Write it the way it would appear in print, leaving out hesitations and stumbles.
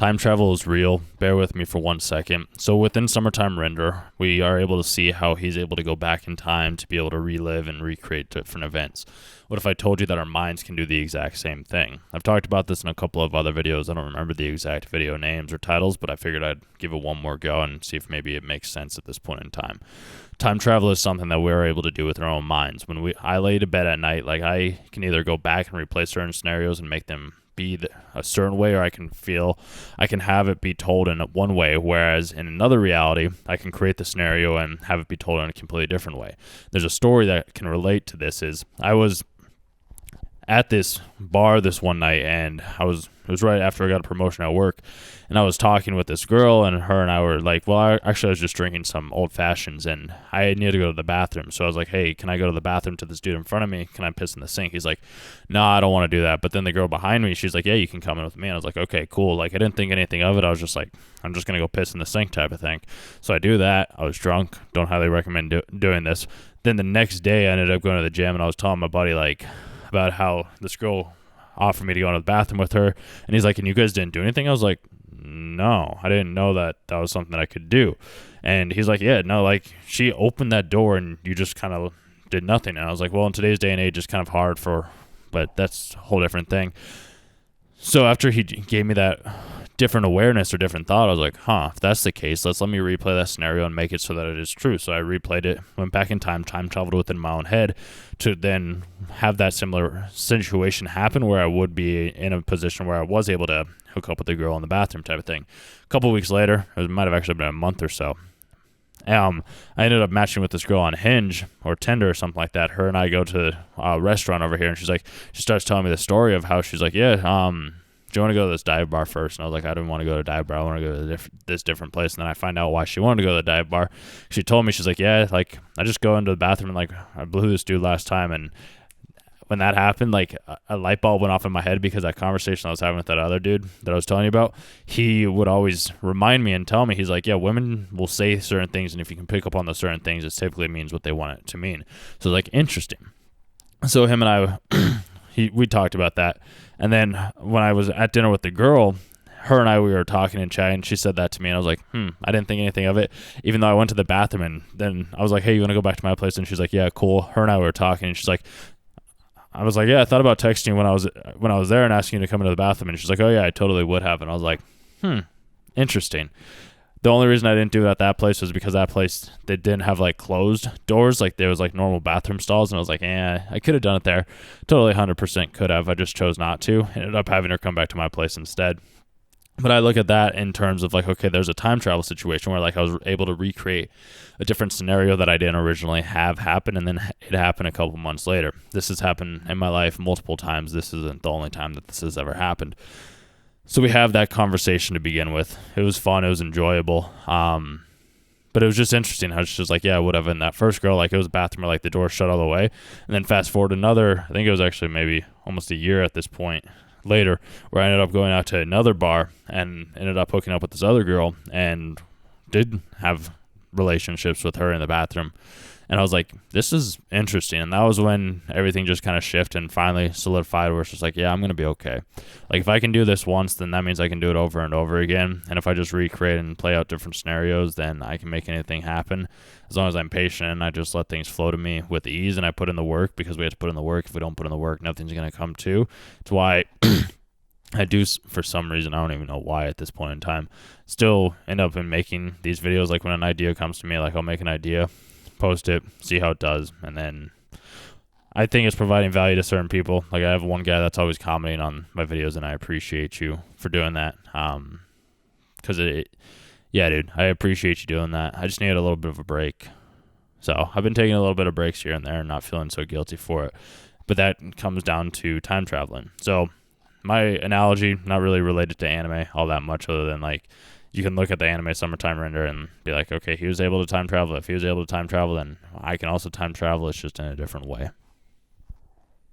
Time travel is real. Bear with me for 1 second. So within Summertime Render, we are able to see how he's able to go back in time to be able to relive and recreate different events. What if I told you that our minds can do the exact same thing? I've talked about this in a couple of other videos. I don't remember the exact video names or titles, but I figured I'd give it one more go and see if maybe it makes sense at this point in time. Time travel is something that we're able to do with our own minds. When I lay to bed at night, like I can either go back and replay certain scenarios and make them be a certain way, or I can have it be told in one way, whereas in another reality I can create the scenario and have it be told in a completely different way. There's a story that can relate to this. Is I was at this bar this one night, and it was right after I got a promotion at work, and I was talking with this girl, and her and I were like, well, I was just drinking some old fashions, and I needed to go to the bathroom. So I was like, hey, can I go to the bathroom to this dude in front of me? Can I piss in the sink? He's like, no, I don't want to do that. But then the girl behind me, she's like, yeah, you can come in with me. And I was like, okay, cool. Like, I didn't think anything of it. I was just like, I'm just going to go piss in the sink type of thing. So I do that. I was drunk. Don't highly recommend doing this. Then the next day I ended up going to the gym, and I was telling my buddy like about how this girl offered me to go into the bathroom with her, and he's like, and you guys didn't do anything? I was like, no, I didn't know that was something that I could do. And he's like, yeah, no, like she opened that door and you just kind of did nothing. And I was like, well, in today's day and age it's kind of hard but that's a whole different thing. So after he gave me that different awareness or different thought, I was like, if that's the case, let me replay that scenario and make it so that it is true. So I replayed it, went back in time traveled within my own head to then have that similar situation happen where I would be in a position where I was able to hook up with the girl in the bathroom type of thing. A couple of weeks later, it might have actually been a month or so, I ended up matching with this girl on Hinge or Tinder or something like that. Her and I go to a restaurant over here, and she starts telling me the story of how she's like, yeah, do you want to go to this dive bar first? And I was like, I didn't want to go to a dive bar. I want to go to this different place. And then I find out why she wanted to go to the dive bar. She told me, she's like, yeah, like I just go into the bathroom and like I blew this dude last time. And when that happened, like a light bulb went off in my head, because that conversation I was having with that other dude that I was telling you about, he would always remind me and tell me, he's like, yeah, women will say certain things, and if you can pick up on those certain things, it typically means what they want it to mean. So like, interesting. So him and I, we talked about that. And then when I was at dinner with the girl, her and I, we were talking and chatting, and she said that to me, and I was like, I didn't think anything of it, even though I went to the bathroom. And then I was like, hey, you want to go back to my place? And she's like, yeah, cool. Her and I were talking, and she's like, I was like, yeah, I thought about texting you when I was there and asking you to come into the bathroom. And she's like, oh yeah, I totally would have. And I was like, interesting. The only reason I didn't do it at that place was because that place, they didn't have like closed doors. Like there was like normal bathroom stalls. And I was like, I could have done it there. Totally 100% could have. I just chose not to. Ended up having her come back to my place instead. But I look at that in terms of like, okay, there's a time travel situation where like I was able to recreate a different scenario that I didn't originally have happen, and then it happened a couple months later. This has happened in my life multiple times. This isn't the only time that this has ever happened. So we have that conversation to begin with. It was fun. It was enjoyable. But it was just interesting how she's just like, yeah, whatever. And that first girl, like it was a bathroom where like the door shut all the way. And then fast forward another, I think it was actually maybe almost a year at this point later, where I ended up going out to another bar and ended up hooking up with this other girl and did have relationships with her in the bathroom. And I was like, this is interesting. And that was when everything just kind of shifted and finally solidified, where it's just like, yeah, I'm going to be okay. Like if I can do this once, then that means I can do it over and over again. And if I just recreate and play out different scenarios, then I can make anything happen. As long as I'm patient and I just let things flow to me with ease, and I put in the work, because we have to put in the work. If we don't put in the work, nothing's going to come to. It's why I do, for some reason, I don't even know why at this point in time, still end up in making these videos. Like when an idea comes to me, like I'll make an idea, post it, see how it does, and then I think it's providing value to certain people. Like I have one guy that's always commenting on my videos, and I appreciate you for doing that. Because yeah, dude, I appreciate you doing that. I just needed a little bit of a break. So I've been taking a little bit of breaks here and there and not feeling so guilty for it. But that comes down to time traveling. So my analogy, not really related to anime all that much, other than like you can look at the anime Summertime Render and be like, okay, he was able to time travel. If he was able to time travel, then I can also time travel. It's just in a different way.